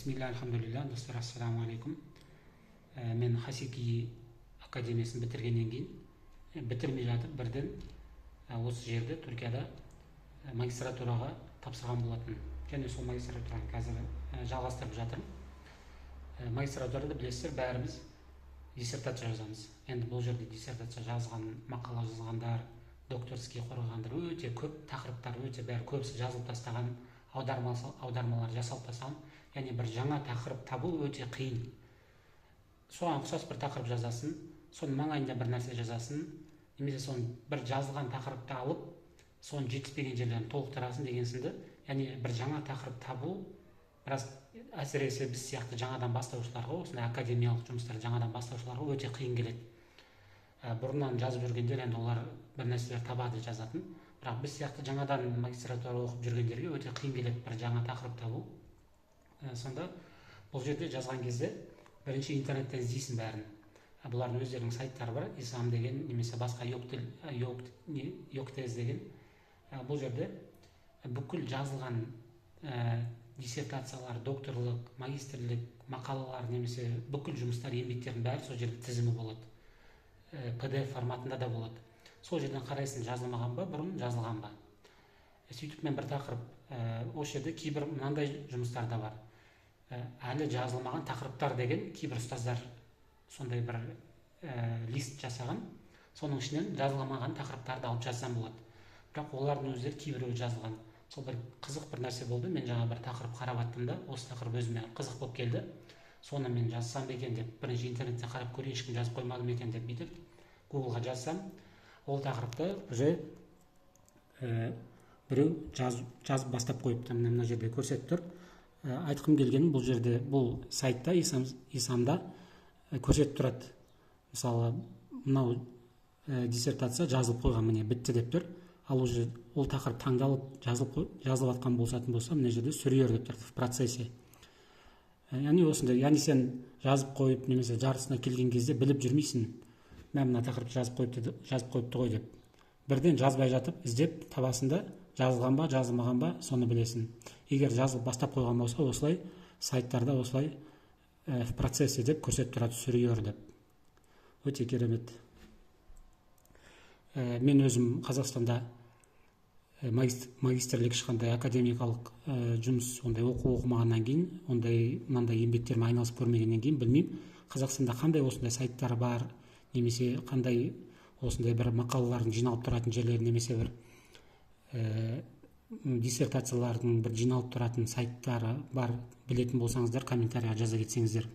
Бисмилля, альхамдулилля, достар, ассаламу алейкум. Мен Хасики академиясын бітіргеннен кейін, бітірмей жатып бірден осы жерде, Түркияда магистратураға тапсырған болатын. Және сол магистратураны қазір жалғастырып жатырмын. Магистратурада білесіздер, бәріміз диссертация жазамыз. Енді бұл жерде диссертация жазған, мақала жазғандар, докторский қорғағандар өте көп, тақырыптар өте бәрі көбісі жазылып тастаған, аудармалар жасалып тастаған. Яғни бір жаңа тақырып табу өте қиын. Соған ұқсас бір тақырып жазасын, соның маңайында бір нәрсе жазасын, немесе соның бір жазылған тақырыпты алып, соның жетіспеген жерлерін толықтырасын деген сынды. Яғни бір жаңа тақырып табу, біраз әсіресе біз сияқты жаңадан бастаушыларға, осындай академиялық жұмыстар жаңадан бастаушыларға өте қиын келеді. Бұрыннан жазып жүргендер енді олар бір нәрселер табады, жазатын. Бірақ біз сияқты жаңадан магистратура оқып жүргендерге өте қиын келеді бір жаңа тақырып табу. Сонда бұл жерде жазған кезде бірінші интернеттен іздейсің бәрін. Бұлардың өздерінің сайттары бар, ислам деген, немесе басқа йоктез деген. Бұл жерде бүкіл жазылған диссертациялар, докторлық, магистрлік, мақалалар, немесе бүкіл жұмыстар, еңбектердің бәрі сол жерде тізімі болады. PDF форматында да болады. Сол жерден қарайсың, жазылмаған ба, бұрын жазылған ба. Сөйтіп мен бір тақырып, осы жерде кейбір мынандай жұмыстар да бар. Әлі жазылмаған тақырыптар деген кейбір ұстаздар сондай бір лист жасаған. Соның ішінен жазылмаған тақырыптарды алып жазсам болады. Бірақ олардың өздері кейбіреуі жазылған. Сол бір қызық бір нәрсе болды. Мен жаңа бір тақырып қарап аттым да, осы тақырып өзіме қызық болып келді. Соны мен жазсам екен деп, бірінші интернеттен қарап көрейін, ешкім жазып қоймады ма екен деп бүйтіп Google-ға жазсам, ол тақырыпты уже біреу жазып бастап қойыпты. Мына жерде көрсетіп тұр. Айтқым келгені, бұл жерде, бұл сайтта, исламда көрсетіп тұрады. Мысалы, мынау диссертация жазылып қойған, міне бітті деп тұр. Ал ол тақырып таңдалып жазылып атқан болсатын болса, мына жерде сүрер деп тұр, в процессе. Яғни осындай, яғни сен жазып қойып, немесе жарысына келген кезде біліп жүрмейсің. Мына тақырып жазып қойыпты ғой деп. Бірден жазбай жатып, іздеп табасында жазылған ба, жазылмаған ба, соны білесің. Егер жазылып бастап қойған болса, осылай сайттарда осылай в процессе деп көрсетіп тұрады, сүрер деп. Өте керемет. Мен өзім Қазақстанда магистрлік ешқандай академикалық жұмыс, ондай оқымағаннан кейін, мынандай еңбектермен айналысып көрмегеннен кейін білмеймін, Қазақстанда қандай осындай сайттар бар, немесе қандай осындай бір мақалалардың жиналып тұратын жерлер, немесе бір диссертациялардың бір жиналып тұратын сайттары бар, білетін болсаңыздар комментарийға жаза кетсеңіздер.